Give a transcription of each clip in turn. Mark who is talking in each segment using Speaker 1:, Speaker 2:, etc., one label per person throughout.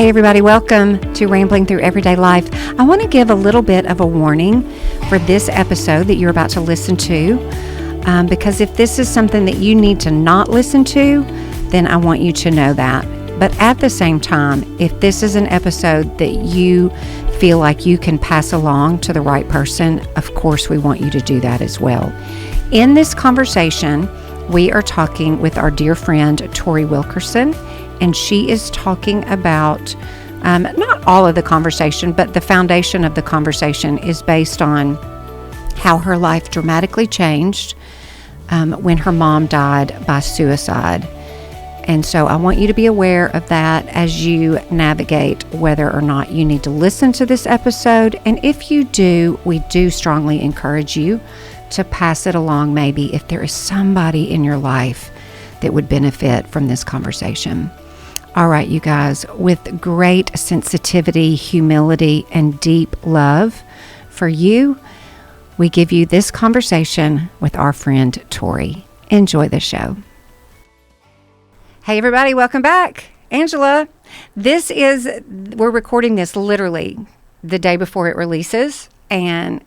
Speaker 1: Hey everybody, welcome to Rambling Through Everyday Life. I want to give a little bit of a warning for this episode that you're about to listen to, because if this is something that you need to not listen to, then I want you to know that. But at the same time, if this is an episode that you feel like you can pass along to the right person, of course we want you to do that as well. In this conversation, we are talking with our dear friend Tori Wilkerson, and she is talking about not all of the conversation, but the foundation of the conversation is based on how her life dramatically changed when her mom died by suicide. And so I want you to be aware of that as you navigate whether or not you need to listen to this episode. And if you do, we do strongly encourage you to pass it along, maybe if there is somebody in your life that would benefit from this conversation. All right, you guys, with great sensitivity, humility, and deep love for you, we give you this conversation with our friend Tori. Enjoy the show. Hey, everybody, welcome back. Angela, we're recording this literally the day before it releases, and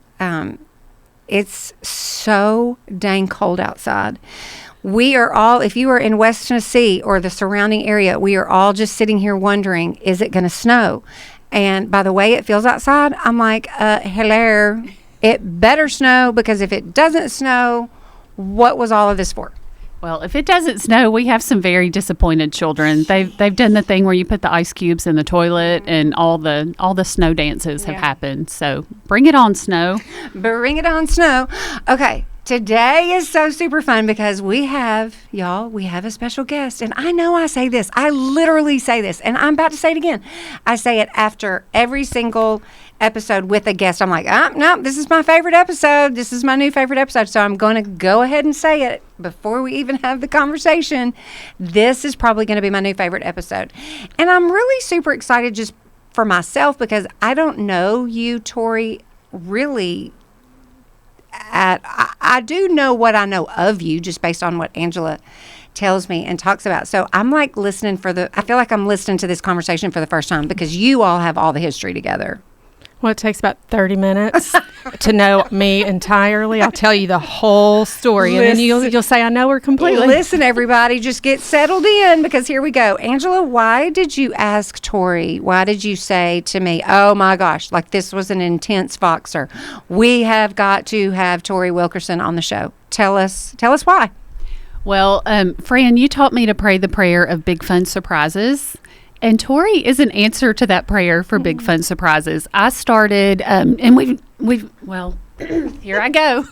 Speaker 1: it's so dang cold outside. We are all, if you are in West Tennessee or the surrounding area, we are all just sitting here wondering, is it going to snow? And by the way it feels outside, I'm like, hello, it better snow, because if it doesn't snow, what was all of this for?
Speaker 2: Well, if it doesn't snow, we have some very disappointed children. They've done the thing where you put the ice cubes in the toilet, and all the snow dances have happened. So bring it on, snow.
Speaker 1: Bring it on, snow. Okay. Today is so super fun because we have a special guest. And I know I say this. I literally say this. And I'm about to say it again. I say it after every single episode with a guest. I'm like, no, this is my favorite episode. This is my new favorite episode. So I'm going to go ahead and say it before we even have the conversation. This is probably going to be my new favorite episode. And I'm really super excited just for myself because I don't know you, Tori, really. I do know what I know of you just based on what Angela tells me and talks about. So I'm like I feel like I'm listening to this conversation for the first time because you all have all the history together.
Speaker 3: Well, it takes about 30 minutes to know me entirely. I'll tell you the whole story, and then you'll say I know her completely.
Speaker 1: Listen, everybody, just get settled in because here we go. Angela, why did you ask Tori? Why did you say to me, oh my gosh, like this was an intense Voxer. We have got to have Tori Wilkerson on the show. Tell us why.
Speaker 2: Well, Fran, you taught me to pray the prayer of big fun surprises. And Tori is an answer to that prayer for big fun surprises. I started, and we've well, here I go.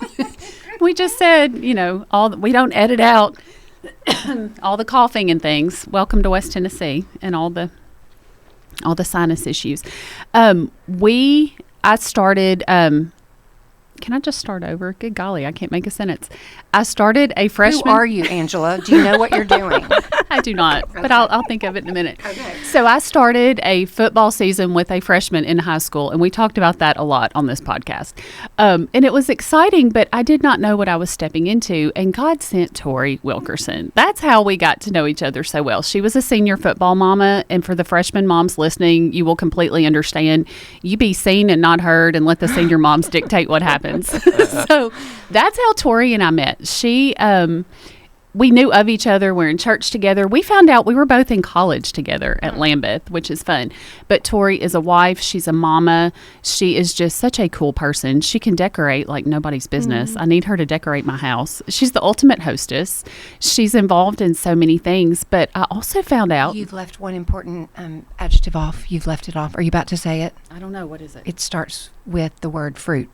Speaker 2: We just said, we don't edit out all the coughing and things. Welcome to West Tennessee and all the sinus issues. I started. Can I just start over? Good golly, I can't make a sentence. I started a freshman.
Speaker 1: Who are you, Angela? Do you know what you're doing?
Speaker 2: I do not, but I'll think of it in a minute.
Speaker 1: Okay.
Speaker 2: So I started a football season with a freshman in high school, and we talked about that a lot on this podcast. And it was exciting, but I did not know what I was stepping into, and God sent Tori Wilkerson. That's how we got to know each other so well. She was a senior football mama, and for the freshman moms listening, you will completely understand. You be seen and not heard, and let the senior moms dictate what happens. So that's how Tori and I met. We knew of each other. We're in church together. We found out we were both in college together at Lambeth, which is fun. But Tori is a wife. She's a mama. She is just such a cool person. She can decorate like nobody's business. Mm-hmm. I need her to decorate my house. She's the ultimate hostess. She's involved in so many things. But I also found out.
Speaker 1: You've left one important adjective off. You've left it off. Are you about to say it?
Speaker 2: I don't know. What is it?
Speaker 1: It starts with the word fruit.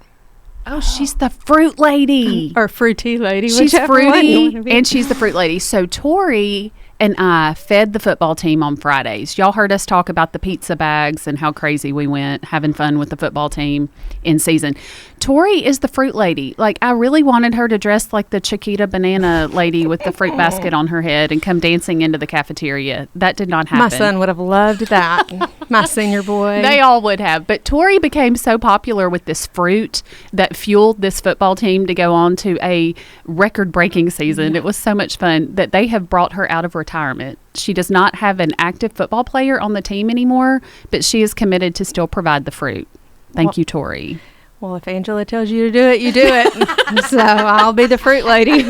Speaker 2: Oh, she's the fruit lady.
Speaker 3: Or fruity lady.
Speaker 2: She's fruity, and she's the fruit lady. So Tori and I fed the football team on Fridays. Y'all heard us talk about the pizza bags and how crazy we went having fun with the football team in season. Tori is the fruit lady. Like, I really wanted her to dress like the Chiquita banana lady with the fruit basket on her head and come dancing into the cafeteria. That did not happen.
Speaker 3: My son would have loved that. My senior boy.
Speaker 2: They all would have. But Tori became so popular with this fruit that fueled this football team to go on to a record-breaking season. It was so much fun that they have brought her out of retirement. She does not have an active football player on the team anymore, but she is committed to still provide the fruit. Thank you, Tori.
Speaker 3: Well, if Angela tells you to do it, you do it. So I'll be the fruit lady.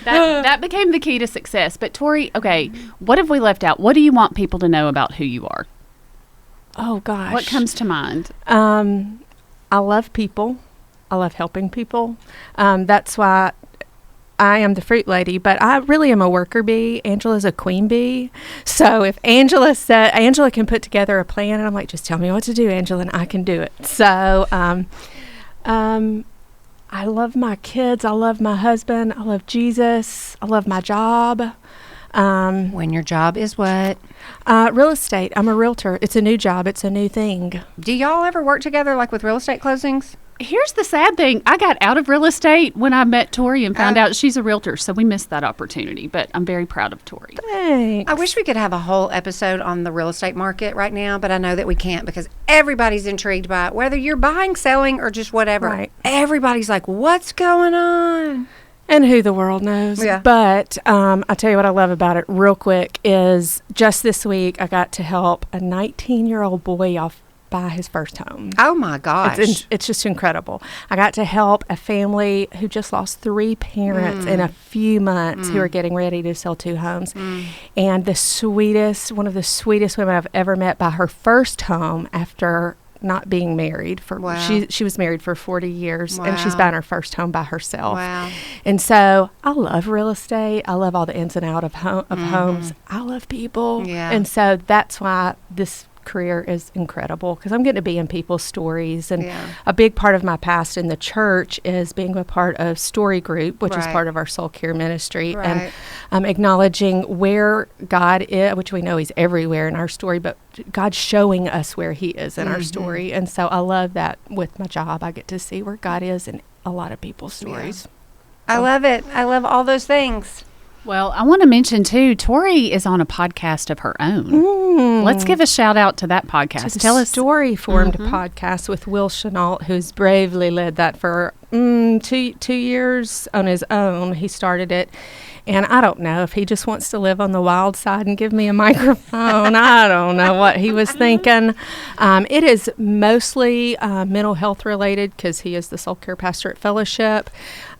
Speaker 2: That became the key to success. But Tori, okay, what have we left out? What do you want people to know about who you are?
Speaker 3: Oh, gosh.
Speaker 2: What comes to mind?
Speaker 3: I love people. I love helping people. That's why I am the fruit lady, but I really am a worker bee. Angela's a queen bee. So if Angela can put together a plan, and I'm like, just tell me what to do, Angela, and I can do it. So I love my kids. I love my husband. I love Jesus. I love my job.
Speaker 1: When your job is what?
Speaker 3: Real estate. I'm a realtor. It's a new job. It's a new thing.
Speaker 1: Do y'all ever work together, like with real estate closings?
Speaker 2: Here's the sad thing. I got out of real estate when I met Tori and found out she's a realtor, so we missed that opportunity. But I'm very proud of Tori.
Speaker 3: Thanks.
Speaker 1: I wish we could have a whole episode on the real estate market right now, but I know that we can't because everybody's intrigued by it. Whether you're buying, selling, or just whatever.
Speaker 3: Right.
Speaker 1: Everybody's like, what's going on?
Speaker 3: And who the world knows.
Speaker 1: Yeah.
Speaker 3: But I'll tell you what I love about it real quick is just this week I got to help a 19-year-old boy buy his first home.
Speaker 1: Oh, my gosh.
Speaker 3: It's just incredible. I got to help a family who just lost 3 parents in a few months who are getting ready to sell 2 homes. And one of the sweetest women I've ever met by her first home after not being married. She was married for 40 years and she's buying her first home by herself.
Speaker 1: Wow.
Speaker 3: And so I love real estate. I love all the ins and outs of homes. I love people.
Speaker 1: Yeah.
Speaker 3: And so that's why this career is incredible because I'm getting to be in people's stories. And a big part of my past in the church is being a part of Story Group, which is part of our soul care ministry.
Speaker 1: Right.
Speaker 3: And acknowledging where God is, which we know he's everywhere in our story, but God's showing us where he is in our story. And so I love that with my job. I get to see where God is in a lot of people's stories.
Speaker 1: I love it. I love all those things.
Speaker 2: Well, I want to mention, too, Tori is on a podcast of her own. Let's give a shout out to that podcast.
Speaker 3: Tell us. Story Formed podcast with Will Chenault, who's bravely led that for 2 years on his own. He started it. And I don't know if he just wants to live on the wild side and give me a microphone. I don't know what he was thinking. It is mostly mental health related because he is the soul care pastor at Fellowship.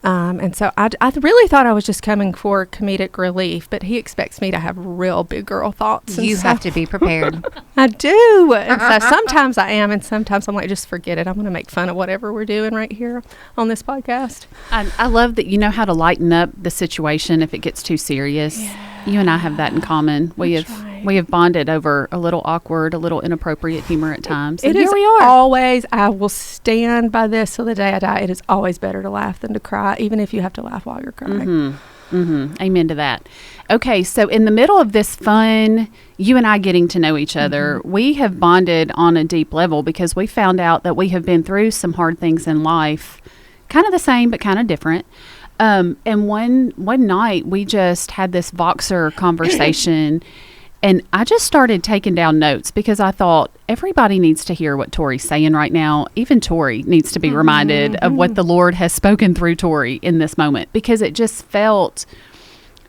Speaker 3: And so I really thought I was just coming for comedic relief, but he expects me to have real big girl thoughts.
Speaker 1: You have to be prepared.
Speaker 3: I do. And so sometimes I am, and sometimes I'm like, just forget it. I'm going to make fun of whatever we're doing right here on this podcast.
Speaker 2: I love that you know how to lighten up the situation if it gets too serious. Yeah. You and I have that in common. We have bonded over a little awkward, a little inappropriate humor at times.
Speaker 3: It is always, I will stand by this till the day I die. It is always better to laugh than to cry, even if you have to laugh while you're crying.
Speaker 2: Amen to that. Okay, so in the middle of this fun, you and I getting to know each other, we have bonded on a deep level because we found out that we have been through some hard things in life, kind of the same but kind of different. And one night we just had this Voxer conversation and I just started taking down notes because I thought everybody needs to hear what Tori's saying right now. Even Tori needs to be reminded of what the Lord has spoken through Tori in this moment because it felt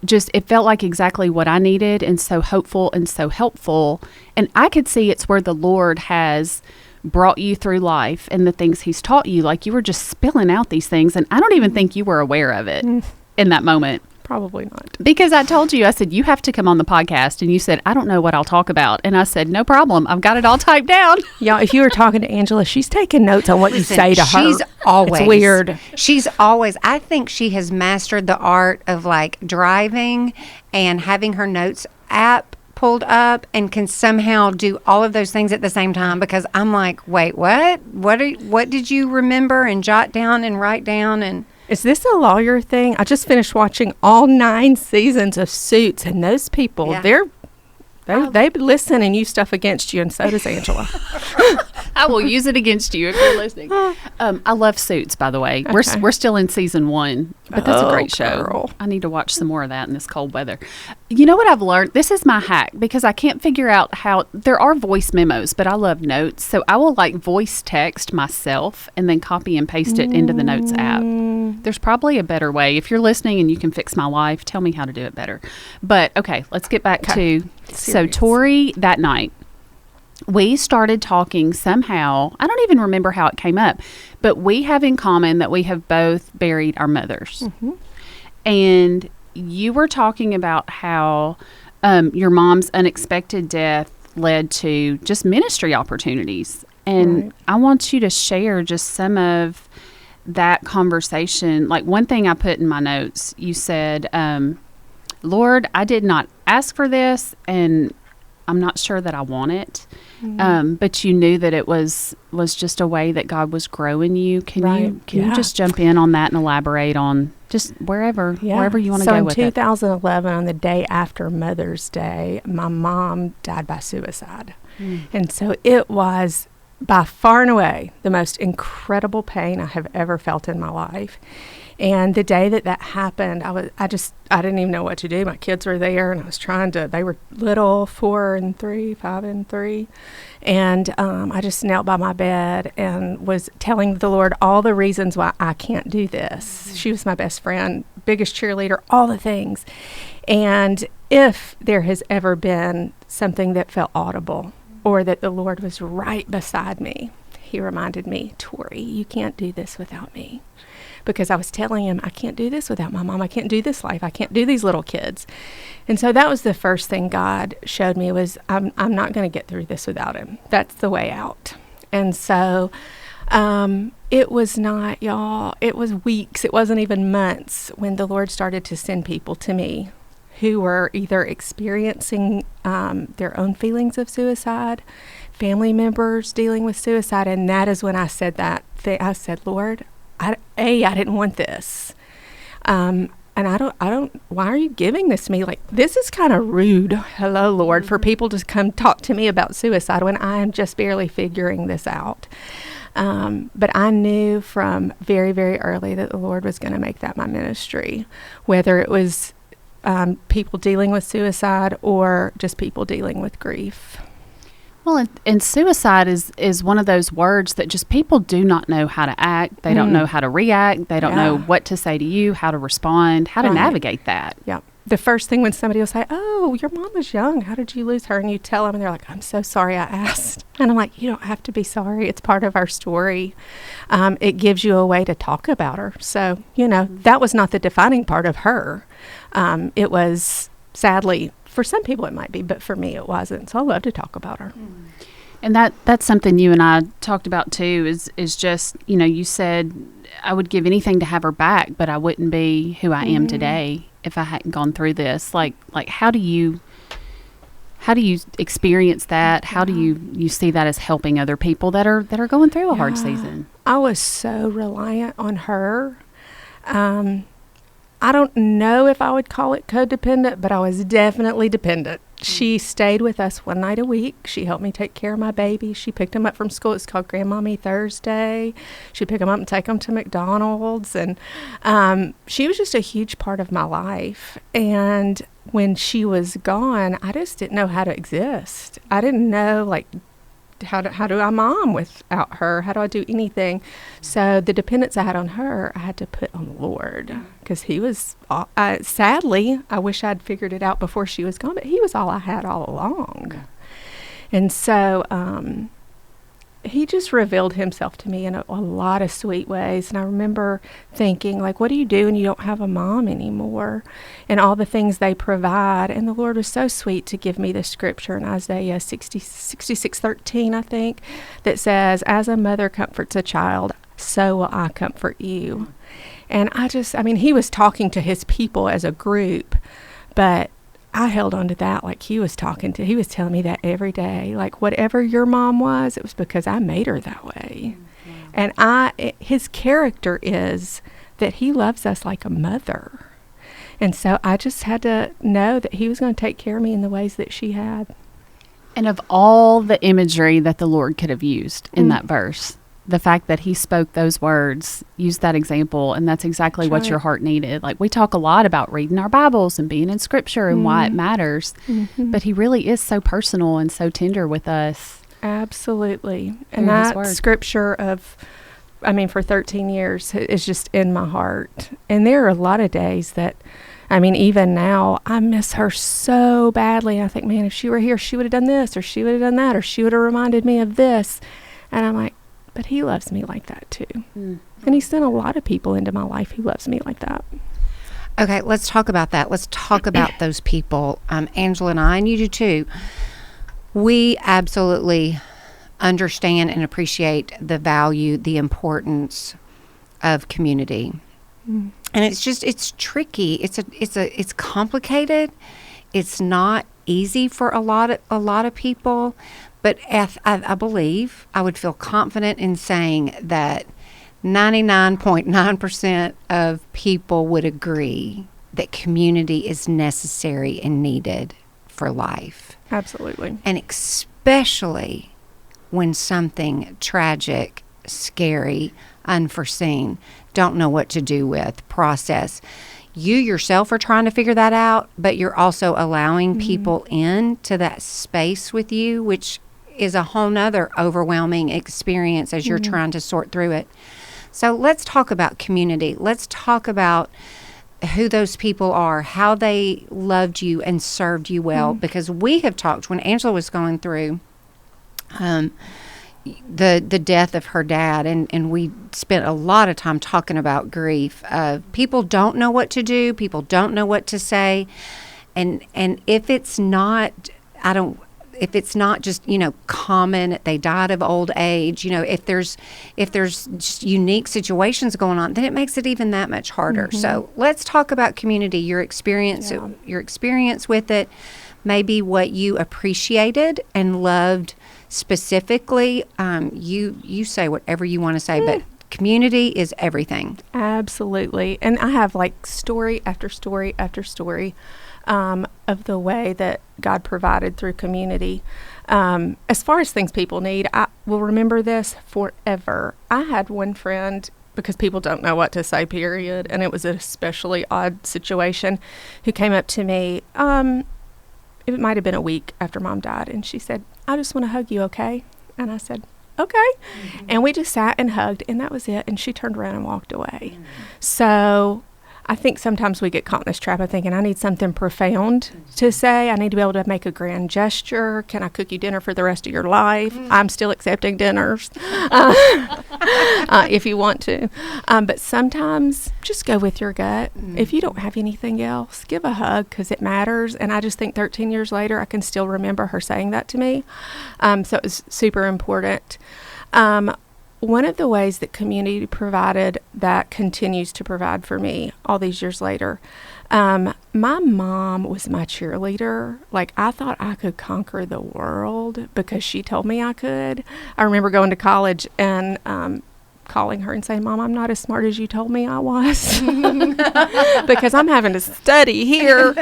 Speaker 2: like exactly what I needed and so hopeful and so helpful. And I could see it's where the Lord has brought you through life and the things he's taught you. Like you were just spilling out these things and I don't even think you were aware of it in that moment.
Speaker 3: Probably not.
Speaker 2: Because I told you, I said, you have to come on the podcast. And you said, I don't know what I'll talk about. And I said, no problem. I've got it all typed down.
Speaker 3: Yeah, if you were talking to Angela, she's taking notes on what you say to her.
Speaker 1: She's always.
Speaker 3: It's weird.
Speaker 1: She's always. I think she has mastered the art of like driving and having her notes app pulled up and can somehow do all of those things at the same time because I'm like, wait, what? What did you remember and jot down and write down and...
Speaker 3: Is this a lawyer thing? I just finished watching all 9 seasons of Suits, and those people, they listen and use stuff against you, and so does Angela.
Speaker 2: I will use it against you if you're listening. I love Suits, by the way.
Speaker 3: Okay.
Speaker 2: We're still in season 1, but that's a great show.
Speaker 3: Girl.
Speaker 2: I need to watch some more of that in this cold weather. You know what I've learned? This is my hack because I can't figure out how. There are voice memos, but I love notes, so I will voice text myself and then copy and paste it into the Notes app. There's probably a better way. If you're listening and you can fix my life, tell me how to do it better. But okay, let's get back to so Tori. That night, we started talking somehow. I don't even remember how it came up, but we have in common that we have both buried our mothers.
Speaker 3: Mm-hmm.
Speaker 2: And you were talking about how your mom's unexpected death led to just ministry opportunities. And I want you to share just some of that conversation. Like, one thing I put in my notes, you said, Lord, I did not ask for this, and I'm not sure that I want it. But you knew that it was just a way that God was growing you. Can you just jump in on that and elaborate on just wherever you want to go with it?
Speaker 3: So in 2011, on the day after Mother's Day, my mom died by suicide. And so it was by far and away the most incredible pain I have ever felt in my life. And the day that happened, I didn't even know what to do. My kids were there, and I was they were little, 4 and 3, 5 and 3. And I just knelt by my bed and was telling the Lord all the reasons why I can't do this. She was my best friend, biggest cheerleader, all the things. And if there has ever been something that felt audible, or that the Lord was right beside me, he reminded me, Tori, you can't do this without me. Because I was telling him, I can't do this without my mom. I can't do this life. I can't do these little kids. And so that was the first thing God showed me was, I'm not going to get through this without him. That's the way out. And so it was not, y'all, it was weeks. It wasn't even months when the Lord started to send people to me who were either experiencing their own feelings of suicide, family members dealing with suicide. And that is when I said that. I said, Lord, I didn't want this. And I don't, why are you giving this to me? Like, this is kind of rude. Hello, Lord, for people to come talk to me about suicide when I am just barely figuring this out. But I knew from very, very early that the Lord was going to make that my ministry, whether it was people dealing with suicide or just people dealing with grief.
Speaker 2: Well, and suicide is one of those words that just people do not know how to act. They don't know how to react. They don't know what to say to you, how to respond, how to navigate that.
Speaker 3: Yeah. The first thing when somebody will say, oh, your mom was young. How did you lose her? And you tell them, and they're like, I'm so sorry I asked. And I'm like, you don't have to be sorry. It's part of our story. It gives you a way to talk about her. So, that was not the defining part of her. It was, sadly, for some people it might be, but for me it wasn't. So I love to talk about her.
Speaker 2: And that's something you and I talked about too, is just, you said I would give anything to have her back, but I wouldn't be who I am today if I hadn't gone through this. Like how do you experience that? How do you see that as helping other people that are going through a hard season?
Speaker 3: I was so reliant on her. I don't know if I would call it codependent, but I was definitely dependent. She stayed with us one night a week. She helped me take care of my baby. She picked him up from school. It's called Grandmommy Thursday. She'd pick him up and take him to McDonald's. And she was just a huge part of my life. And when she was gone, I just didn't know how to exist. I didn't know, how do I mom without her? How do I do anything? So the dependence I had on her, I had to put on the Lord, because he was, sadly, I wish I'd figured it out before she was gone, but he was all I had all along. And so he just revealed himself to me in a lot of sweet ways. And I remember thinking, what do you do when you don't have a mom anymore? And all the things they provide. And the Lord was so sweet to give me the scripture in Isaiah 66:13, I think, that says, as a mother comforts a child, so will I comfort you. And he was talking to his people as a group, but I held on to that he was telling me that every day, whatever your mom was, it was because I made her that way. And his character is that he loves us like a mother. And so I just had to know that he was going to take care of me in the ways that she had.
Speaker 2: And of all the imagery that the Lord could have used in that verse, the fact that he spoke those words, used that example, and that's exactly what your heart needed. Like, we talk a lot about reading our Bibles and being in Scripture and why it matters, but he really is so personal and so tender with us.
Speaker 3: Absolutely. And that Scripture for 13 years is just in my heart. And there are a lot of days that, even now, I miss her so badly. I think, man, if she were here, she would have done this, or she would have done that, or she would have reminded me of this. And I'm like, but he loves me like that too. And he sent a lot of people into my life who loves me like that.
Speaker 1: Okay, let's talk about that. Let's talk about those people. Angela and I, and you do too, we absolutely understand and appreciate the value, the importance of community. And it's tricky. It's complicated. It's not easy for a lot of people. But I believe I would feel confident in saying that 99.9% of people would agree that community is necessary and needed for life.
Speaker 3: Absolutely.
Speaker 1: And especially when something tragic, scary, unforeseen, don't know what to do with, process. You yourself are trying to figure that out, but you're also allowing people into that space with you, which is a whole nother overwhelming experience as you're trying to sort through it. So let's talk about community. Let's talk about who those people are, how they loved you and served you well, because we have talked, when Angela was going through the death of her dad, and we spent a lot of time talking about grief. People don't know what to do. People don't know what to say. And if it's not, if it's not just, common, they died of old age, if there's just unique situations going on, then it makes it even that much harder. So let's talk about community, your experience with it, maybe what you appreciated and loved specifically. You say whatever you want to say, but community is everything.
Speaker 3: Absolutely. And I have story after story after story of the way that God provided through community. As far as things people need, I will remember this forever. I had one friend, because people don't know what to say, period, and it was an especially odd situation, who came up to me, it might have been a week after Mom died, and she said, "I just want to hug you, okay?" And I said, "Okay." And we just sat and hugged, and that was it, and she turned around and walked away. So I think sometimes we get caught in this trap of thinking, I need something profound to say. I need to be able to make a grand gesture. Can I cook you dinner for the rest of your life? I'm still accepting dinners if you want to. But sometimes just go with your gut. If you don't have anything else, give a hug, because it matters. And I just think 13 years later, I can still remember her saying that to me. So it was super important. One of the ways that community provided, that continues to provide for me all these years later, my mom was my cheerleader. I thought I could conquer the world because she told me I could. I remember going to college and calling her and saying, "Mom, I'm not as smart as you told me I was because I'm having to study here."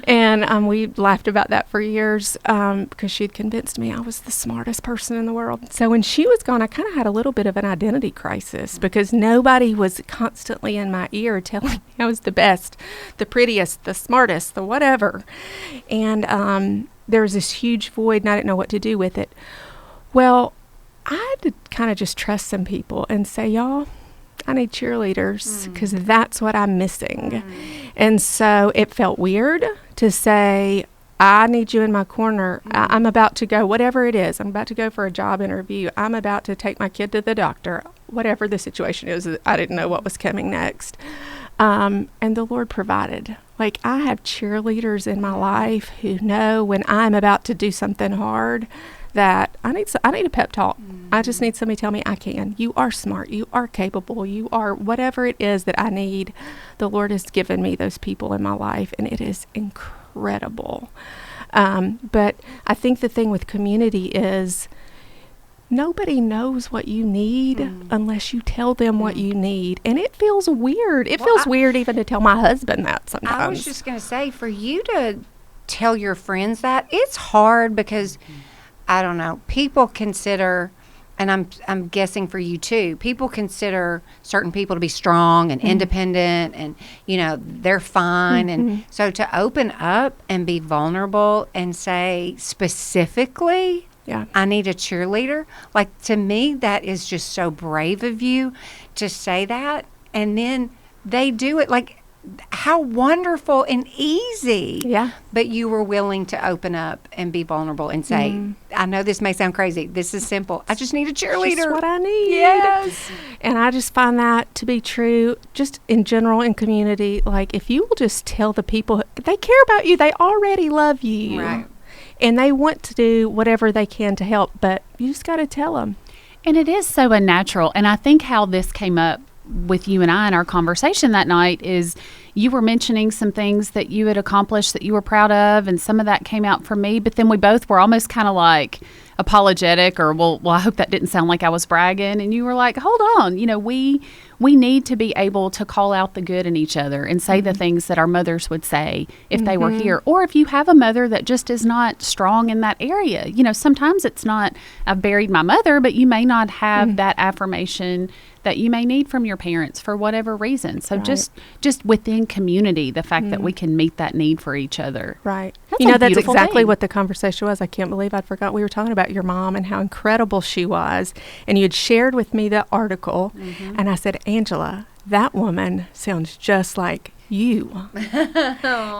Speaker 3: And we laughed about that for years because she'd convinced me I was the smartest person in the world. So when she was gone, I kind of had a little bit of an identity crisis because nobody was constantly in my ear telling me I was the best, the prettiest, the smartest, the whatever. And there was this huge void and I didn't know what to do with it. Well, I had to kind of just trust some people and say, y'all, I need cheerleaders because that's what I'm missing. And so it felt weird to say, I need you in my corner. I'm about to go, whatever it is. I'm about to go for a job interview. I'm about to take my kid to the doctor. Whatever the situation is, I didn't know what was coming next. And the Lord provided. I have cheerleaders in my life who know when I'm about to do something hard that I need a pep talk. I just need somebody to tell me I can. You are smart. You are capable. You are whatever it is that I need. The Lord has given me those people in my life, and it is incredible. But I think the thing with community is nobody knows what you need unless you tell them what you need. And it feels weird. It feels weird even to tell my husband that sometimes.
Speaker 1: I was just going to say, for you to tell your friends that, it's hard because I don't know, people consider, and I'm guessing for you too, people consider certain people to be strong and independent and, they're fine. And so to open up and be vulnerable and say specifically, I need a cheerleader. Like, to me, that is just so brave of you to say that. And then they do it. Like, how wonderful and easy.
Speaker 3: Yeah.
Speaker 1: But you were willing to open up and be vulnerable and say, I know this may sound crazy. This is simple. I just need a cheerleader.
Speaker 3: That's what I need.
Speaker 1: Yes.
Speaker 3: And I just find that to be true just in general in community. Like, if you will just tell the people, they care about you. They already love you.
Speaker 1: Right.
Speaker 3: And they want to do whatever they can to help. But you just got to tell them.
Speaker 2: And it is so unnatural. And I think how this came up with you and I in our conversation that night is you were mentioning some things that you had accomplished that you were proud of, and some of that came out from me, but then we both were almost kind of like apologetic, or well, I hope that didn't sound like I was bragging. And you were like, hold on, we need to be able to call out the good in each other and say the things that our mothers would say if they were here. Or if you have a mother that just is not strong in that area, sometimes it's not, I've buried my mother, but you may not have that affirmation that you may need from your parents for whatever reason. So just within community, the fact that we can meet that need for each other.
Speaker 3: Right.
Speaker 2: That's
Speaker 3: That's
Speaker 2: beautiful
Speaker 3: exactly
Speaker 2: thing.
Speaker 3: what the conversation was. I can't believe I'd forgot we were talking about your mom and how incredible she was. And you had shared with me the article. And I said, Angela, that woman sounds just like you.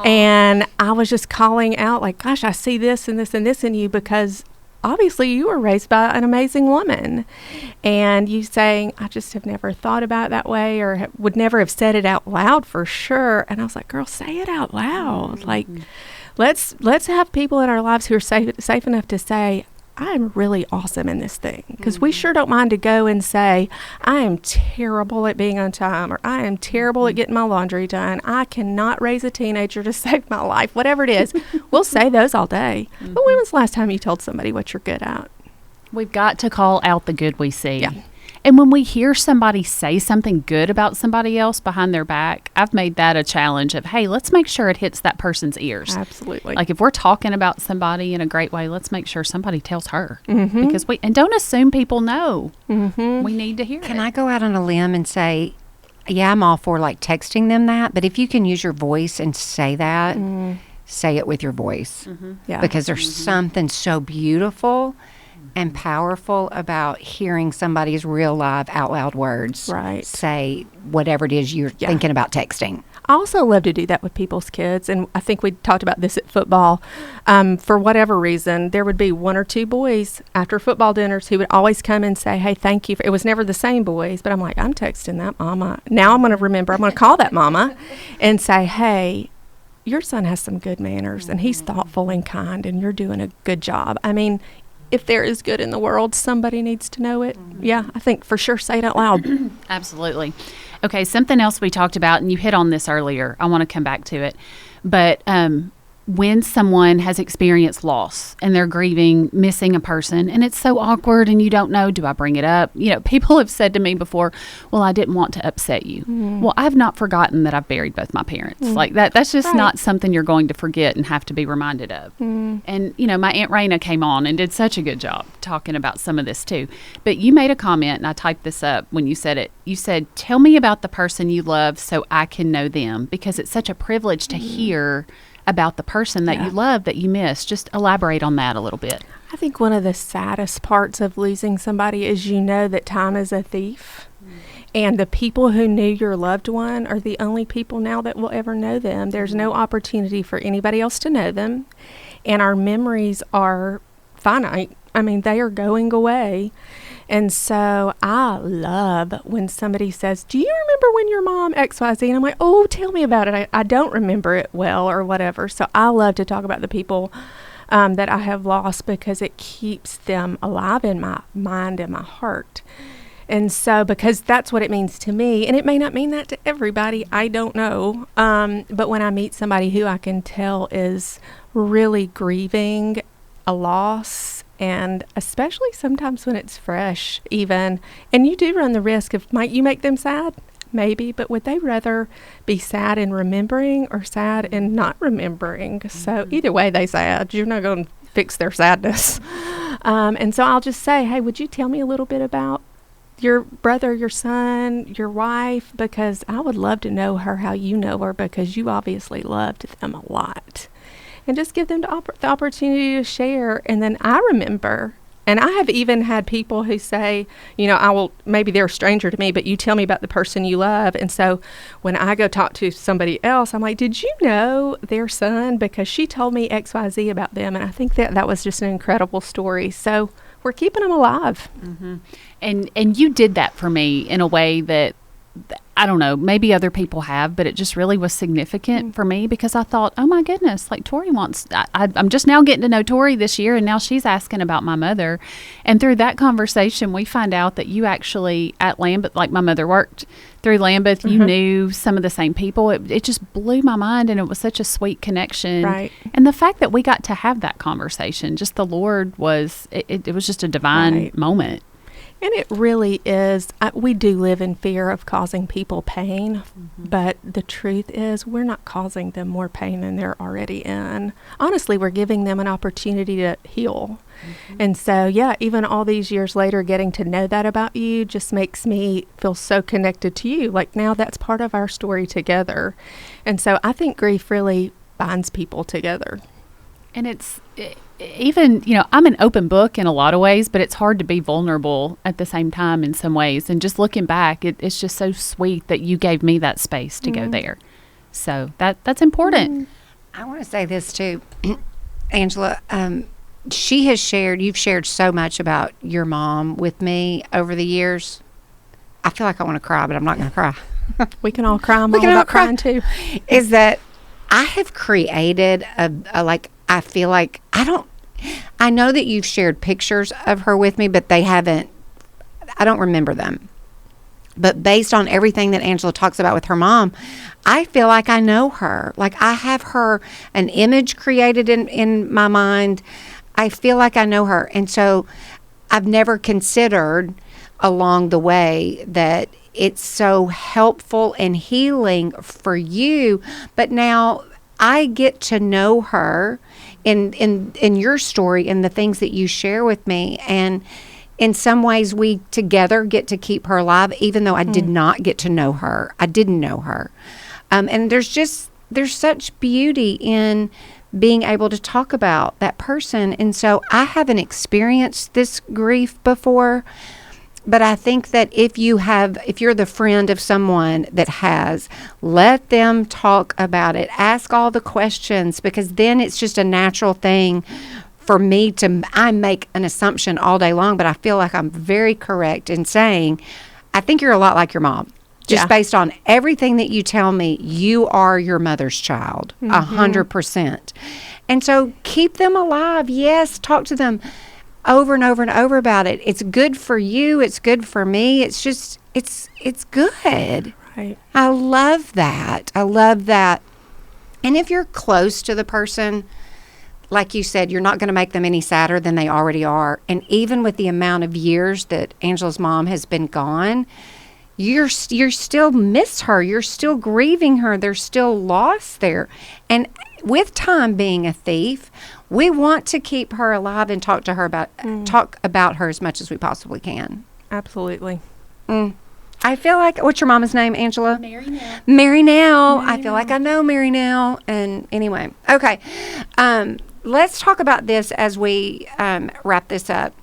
Speaker 3: And I was just calling out like, gosh, I see this and this and this in you, because obviously you were raised by an amazing woman. And you saying, I just have never thought about it that way, or would never have said it out loud for sure. And I was like, girl, say it out loud. Like, let's have people in our lives who are safe enough to say, I'm really awesome in this thing. Because we sure don't mind to go and say, I am terrible at being on time, or I am terrible at getting my laundry done. I cannot raise a teenager to save my life, whatever it is. We'll say those all day. But when was the last time you told somebody what you're good at?
Speaker 2: We've got to call out the good we see.
Speaker 3: Yeah.
Speaker 2: And when we hear somebody say something good about somebody else behind their back, I've made that a challenge of, hey, let's make sure it hits that person's ears.
Speaker 3: Absolutely.
Speaker 2: Like, if we're talking about somebody in a great way, let's make sure somebody tells her. Because and don't assume people know. We need to hear it.
Speaker 1: Can I go out on a limb and say, yeah, I'm all for like texting them that, but if you can use your voice and say that, say it with your voice.
Speaker 3: Yeah.
Speaker 1: Because there's something so beautiful and powerful about hearing somebody's real live out loud words say whatever it is you're thinking about texting.
Speaker 3: I also love to do that with people's kids, and I think we talked about this at football. For whatever reason, there would be one or two boys after football dinners who would always come and say, hey, thank you. It was never the same boys, but I'm like, I'm texting that mama. Now I'm going to remember, I'm going to call that mama and say, hey, your son has some good manners, and he's thoughtful and kind, and you're doing a good job. I mean, if there is good in the world, somebody needs to know it. Yeah, I think for sure, say it out loud.
Speaker 2: Absolutely. Okay, something else we talked about, and you hit on this earlier. I want to come back to it. But when someone has experienced loss and they're grieving, missing a person, and it's so awkward and you don't know, do I bring it up? People have said to me before, well, I didn't want to upset you. Well, I've not forgotten that I've buried both my parents. Like that's just not something you're going to forget and have to be reminded of. And, my Aunt Raina came on and did such a good job talking about some of this too. But you made a comment, and I typed this up when you said it. You said, tell me about the person you love so I can know them, because it's such a privilege to hear about the person that you love that you miss. Just elaborate on that a little bit.
Speaker 3: I think one of the saddest parts of losing somebody is that time is a thief. And the people who knew your loved one are the only people now that will ever know them. There's no opportunity for anybody else to know them. And our memories are finite. I mean, they are going away. And so I love when somebody says, do you remember when your mom XYZ? And I'm like, oh, tell me about it. I don't remember it well or whatever. So I love to talk about the people that I have lost, because it keeps them alive in my mind and my heart. And so, because that's what it means to me, and it may not mean that to everybody, I don't know. But when I meet somebody who I can tell is really grieving a loss, and especially sometimes when it's fresh even, and you do run the risk of, might you make them sad? Maybe, but would they rather be sad in remembering or sad in not remembering? So either way, they sad. You're not going to fix their sadness. And so I'll just say, hey, would you tell me a little bit about your brother, your son, your wife? Because I would love to know her how you know her, because you obviously loved them a lot. And just give them the opportunity to share. And then I remember, and I have even had people who say, maybe they're a stranger to me, but you tell me about the person you love. And so when I go talk to somebody else, I'm like, did you know their son? Because she told me XYZ about them. And I think that was just an incredible story. So we're keeping them alive.
Speaker 2: Mm-hmm. And you did that for me in a way that, I don't know, maybe other people have, but it just really was significant for me, because I thought, oh my goodness, like Tori wants, I'm just now getting to know Tori this year, and now she's asking about my mother. And through that conversation, we find out that you actually at Lambeth, like my mother worked through Lambeth, you knew some of the same people. It just blew my mind, and it was such a sweet connection.
Speaker 3: Right.
Speaker 2: And the fact that we got to have that conversation, just the Lord was, it was just a divine moment.
Speaker 3: And it really is. We do live in fear of causing people pain, but the truth is we're not causing them more pain than they're already in. Honestly, we're giving them an opportunity to heal. And so, even all these years later, getting to know that about you just makes me feel so connected to you. Like, now that's part of our story together. And so I think grief really binds people together.
Speaker 2: And even, I'm an open book in a lot of ways, but it's hard to be vulnerable at the same time in some ways. And just looking back, it's just so sweet that you gave me that space to go there. So that's important.
Speaker 1: I want to say this too, Angela. You've shared so much about your mom with me over the years. I feel like I want to cry, but I'm not going to cry.
Speaker 3: We can all cry. I'm all about crying too.
Speaker 1: Is that I have created I feel like I know that you've shared pictures of her with me, but I don't remember them. But based on everything that Angela talks about with her mom, I feel like I know her. Like, I have an image created in my mind. I feel like I know her. And so I've never considered along the way that it's so helpful and healing for you. But now I get to know her in your story and the things that you share with me. And in some ways, we together get to keep her alive, even though I did not get to know her. I didn't know her. And there's such beauty in being able to talk about that person. And so I haven't experienced this grief before, but I think that if you're the friend of someone that has, let them talk about it. Ask all the questions, because then it's just a natural thing for me I make an assumption all day long, but I feel like I'm very correct in saying, I think you're a lot like your mom. Just based on everything that you tell me, you are your mother's child, 100%. And so keep them alive. Yes, talk to them over and over and over about it. It's good for you. It's good for me. It's just, it's good.
Speaker 3: Right.
Speaker 1: I love that. And if you're close to the person, like you said, you're not going to make them any sadder than they already are. And even with the amount of years that Angela's mom has been gone, you still miss her. You're still grieving her. There's still loss there. And with time being a thief, we want to keep her alive and talk about her as much as we possibly can.
Speaker 3: Absolutely.
Speaker 1: I feel like, what's your mama's name, Angela?
Speaker 2: Mary Nell.
Speaker 1: Mary Nell. I feel like I know Mary Nell. And anyway, okay. Let's talk about this as we wrap this up.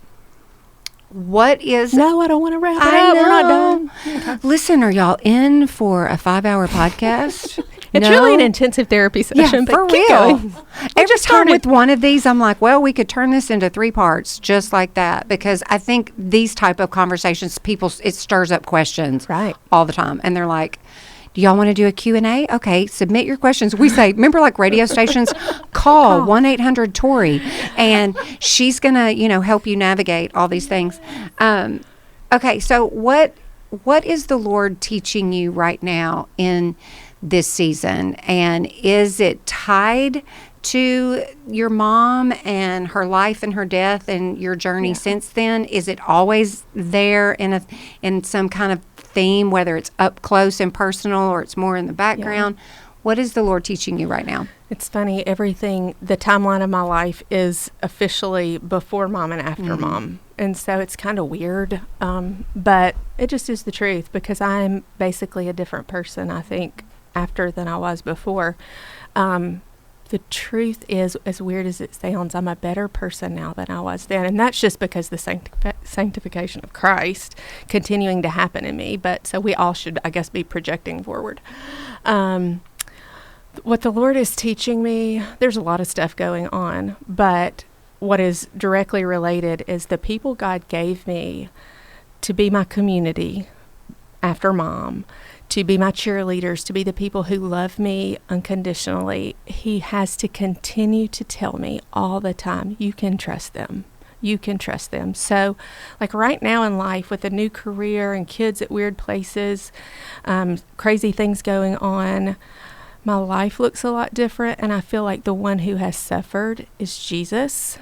Speaker 1: What is...
Speaker 3: No, I don't want to wrap it up. We're not done.
Speaker 1: Okay. Listen, are y'all in for a 5-hour podcast?
Speaker 3: It's really an intensive therapy session, but
Speaker 1: for
Speaker 3: keep
Speaker 1: real.
Speaker 3: going.
Speaker 1: Every time with one of these, I'm like, well, we could turn this into 3 parts just like that, because I think these type of conversations, it stirs up questions all the time. And they're like, do y'all want to do a Q&A? Okay, submit your questions. We say, remember, like radio stations, call 1-800-TORI, and she's going to, help you navigate all these things. Okay, so what is the Lord teaching you right now in this season? And is it tied to your mom and her life and her death and your journey since then? Is it always there in some kind of theme, whether it's up close and personal or it's more in the background? What is the Lord teaching you right now?
Speaker 3: It's funny, the timeline of my life is officially before mom and after mom. And so it's kind of weird, but it just is the truth, because I'm basically a different person, I think, after than I was before. The truth is, as weird as it sounds, I'm a better person now than I was then. And that's just because the sanctification of Christ continuing to happen in me. But so we all should, I guess, be projecting forward. What the Lord is teaching me, there's a lot of stuff going on, but what is directly related is the people God gave me to be my community after mom, to be my cheerleaders, to be the people who love me unconditionally. He has to continue to tell me all the time, you can trust them. You can trust them. So, like right now in life with a new career and kids at weird places, crazy things going on, my life looks a lot different, and I feel like the one who has suffered is Jesus.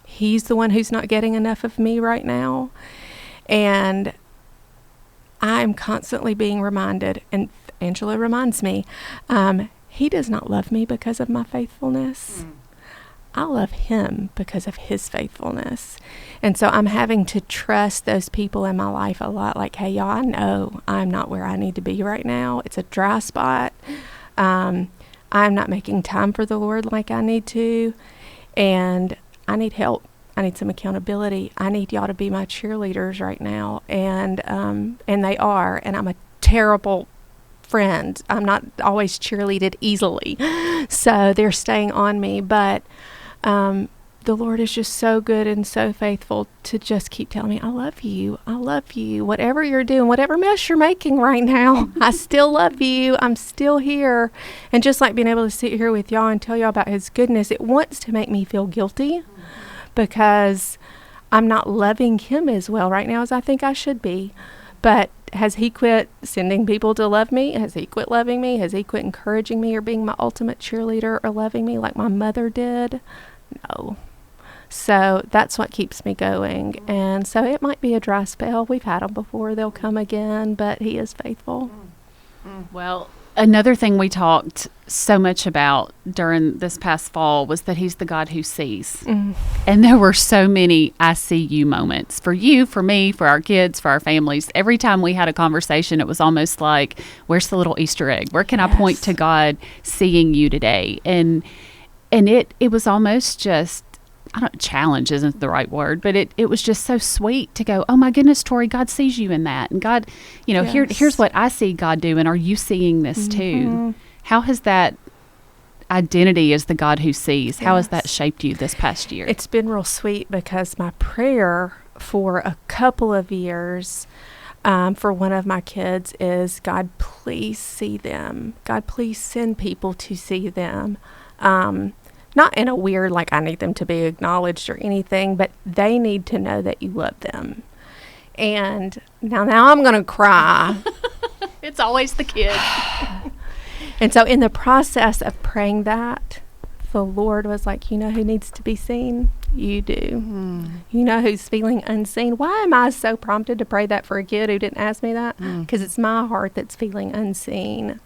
Speaker 3: He's the one who's not getting enough of me right now. And I'm constantly being reminded, and Angela reminds me, he does not love me because of my faithfulness. I love him because of his faithfulness. And so I'm having to trust those people in my life a lot. Like, hey, y'all, I know I'm not where I need to be right now. It's a dry spot. I'm not making time for the Lord like I need to. And I need help. I need some accountability. I need y'all to be my cheerleaders right now. And they are. And I'm a terrible friend. I'm not always cheerleaded easily. So they're staying on me. But the Lord is just so good and so faithful to just keep telling me, I love you. I love you. Whatever you're doing, whatever mess you're making right now, I still love you. I'm still here. And just like being able to sit here with y'all and tell y'all about his goodness, it wants to make me feel guilty because I'm not loving him as well right now as I think I should be. But has he quit sending people to love me? Has he quit loving me? Has he quit encouraging me or being my ultimate cheerleader or loving me like my mother did? No. So that's what keeps me going. And so it might be a dry spell. We've had them before. They'll come again, but he is faithful.
Speaker 2: Well, another thing we talked so much about during this past fall was that he's the God who sees. And there were so many I see you moments for you, for me, for our kids, for our families. Every time we had a conversation, it was almost like, where's the little Easter egg? Where can I point to God seeing you today? And it was almost just, challenge isn't the right word, but it was just so sweet to go, oh my goodness, Tori, God sees you in that. And God, here's what I see God do. And are you seeing this too? How has that identity as the God who sees, how has that shaped you this past year?
Speaker 3: It's been real sweet because my prayer for a couple of years for one of my kids is, God, please see them. God, please send people to see them. Not in a weird, like I need them to be acknowledged or anything, but they need to know that you love them. And now I'm going to cry.
Speaker 2: It's always the kid.
Speaker 3: And so in the process of praying that, the Lord was like, you know who needs to be seen? You do. You know who's feeling unseen? Why am I so prompted to pray that for a kid who didn't ask me that? Because it's my heart that's feeling unseen.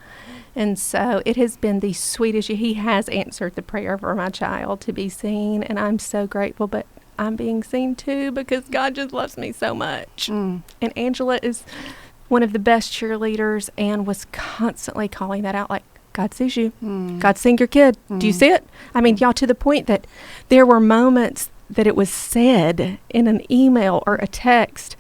Speaker 3: And so it has been the sweetest. He has answered the prayer for my child to be seen, and I'm so grateful. But I'm being seen too because God just loves me so much. And Angela is one of the best cheerleaders and was constantly calling that out, like, God sees you. God's seeing your kid. Do you see it? I mean, y'all, to the point that there were moments that it was said in an email or a text,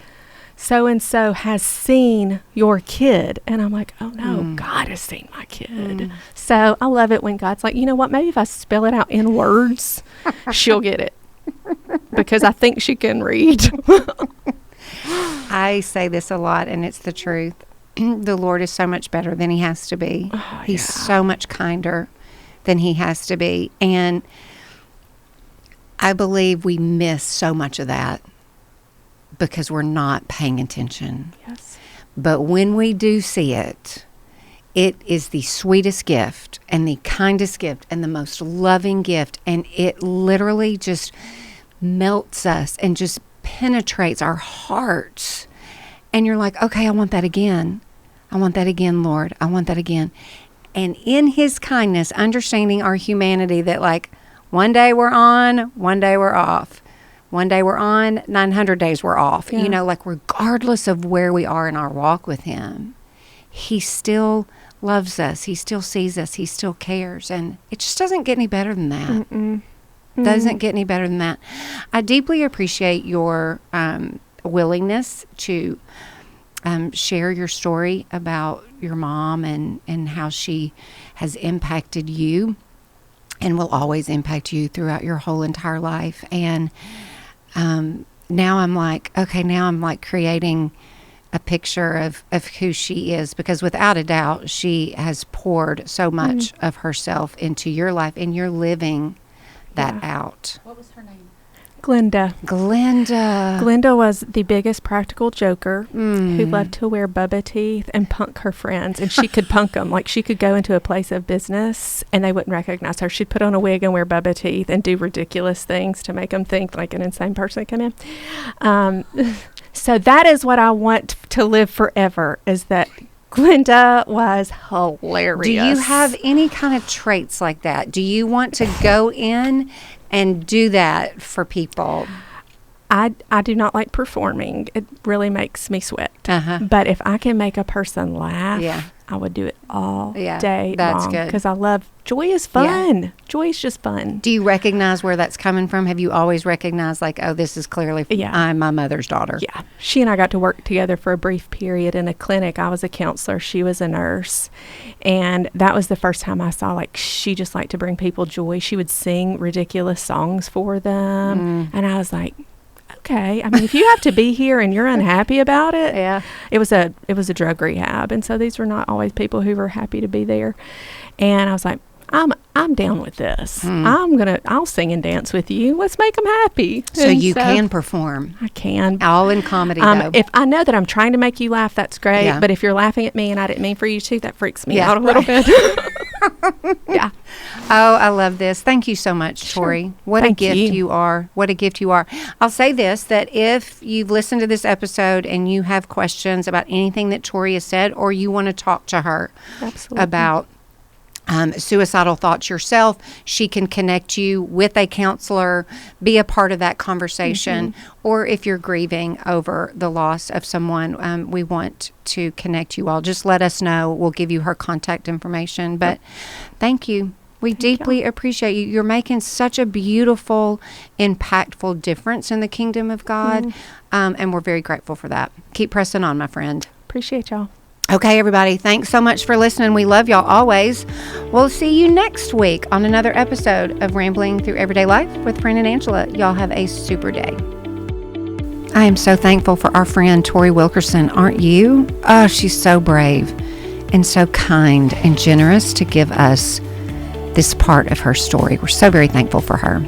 Speaker 3: so-and-so has seen your kid. And I'm like, oh no, God has seen my kid. So I love it when God's like, you know what, maybe if I spell it out in words, she'll get it. Because I think she can read.
Speaker 1: I say this a lot, and it's the truth. The Lord is so much better than he has to be. He's so much kinder than he has to be. And I believe we miss so much of that because we're not paying attention.
Speaker 3: Yes.
Speaker 1: But when we do see it, it is the sweetest gift and the kindest gift and the most loving gift. And it literally just melts us and just penetrates our hearts. And you're like, okay, I want that again. I want that again, Lord. I want that again. And in his kindness, understanding our humanity, that like one day we're on, one day we're off. One day we're on, 900 days we're off.
Speaker 3: Yeah.
Speaker 1: You know, like regardless of where we are in our walk with him, he still loves us. He still sees us. He still cares. And it just doesn't get any better than that. Doesn't get any better than that. I deeply appreciate your willingness to share your story about your mom and how she has impacted you and will always impact you throughout your whole entire life. And now I'm like, okay, now I'm like creating a picture of who she is, because without a doubt, she has poured so much of herself into your life, and you're living that out.
Speaker 2: What was her name?
Speaker 3: Glenda.
Speaker 1: Glenda
Speaker 3: was the biggest practical joker who loved to wear Bubba teeth and punk her friends. And she could punk them. Like, she could go into a place of business and they wouldn't recognize her. She'd put on a wig and wear Bubba teeth and do ridiculous things to make them think like an insane person come in. So that is what I want to live forever, is that Glenda was hilarious.
Speaker 1: Do you have any kind of traits like that? Do you want to go in and do that for people?
Speaker 3: I do not like performing. It really makes me sweat. But if I can make a person laugh, I would do it all day
Speaker 1: that's
Speaker 3: long.
Speaker 1: good.
Speaker 3: Because I love, joy is fun. Yeah. Joy is just fun.
Speaker 1: Do you recognize where that's coming from? Have you always recognized, like, oh, this is clearly, I'm my mother's daughter?
Speaker 3: Yeah. She and I got to work together for a brief period in a clinic. I was a counselor. She was a nurse. And that was the first time I saw, like, she just liked to bring people joy. She would sing ridiculous songs for them. And I was like, okay. I mean, if you have to be here and you're unhappy about it, it was a drug rehab, and so these were not always people who were happy to be there. And I was like, I'm down with this. I'll sing and dance with you. Let's make them happy.
Speaker 1: So you can perform.
Speaker 3: I can.
Speaker 1: All in comedy, though.
Speaker 3: If I know that I'm trying to make you laugh, that's great. Yeah. But if you're laughing at me and I didn't mean for you to, that freaks me out a little bit. Yeah.
Speaker 1: Oh, I love this. Thank you so much, Tori. What a gift you are. What a gift you are. I'll say this, that if you've listened to this episode and you have questions about anything that Tori has said, or you want to talk to her about suicidal thoughts yourself, she can connect you with a counselor, be a part of that conversation. Or if you're grieving over the loss of someone, we want to connect you all. Just let us know. We'll give you her contact information. But thank you. We deeply appreciate you. You're making such a beautiful, impactful difference in the kingdom of God. And we're very grateful for that. Keep pressing on, my friend.
Speaker 3: Appreciate y'all.
Speaker 1: Okay, everybody. Thanks so much for listening. We love y'all always. We'll see you next week on another episode of Rambling Through Everyday Life with Fran and Angela. Y'all have a super day. I am so thankful for our friend Tori Wilkerson. Aren't you? Oh, she's so brave and so kind and generous to give us this part of her story. We're so very thankful for her.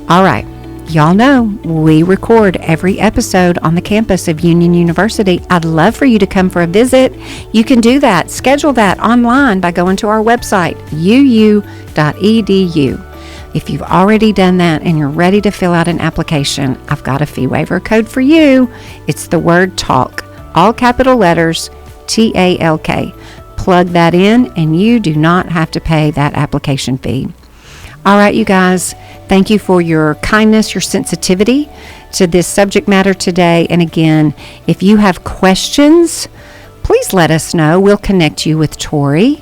Speaker 1: All right. Y'all know we record every episode on the campus of Union University. I'd love for you to come for a visit. You can do that. Schedule that online by going to our website, uu.edu. If you've already done that and you're ready to fill out an application, I've got a fee waiver code for you. It's the word TALK, all capital letters, TALK. Plug that in and you do not have to pay that application fee. All right, you guys, thank you for your kindness, your sensitivity to this subject matter today. And again, if you have questions, please let us know. We'll connect you with Tori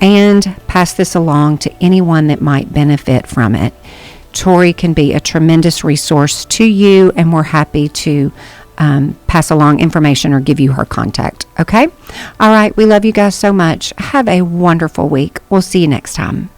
Speaker 1: and pass this along to anyone that might benefit from it. Tori can be a tremendous resource to you, and we're happy to pass along information or give you her contact. Okay? All right, we love you guys so much. Have a wonderful week. We'll see you next time.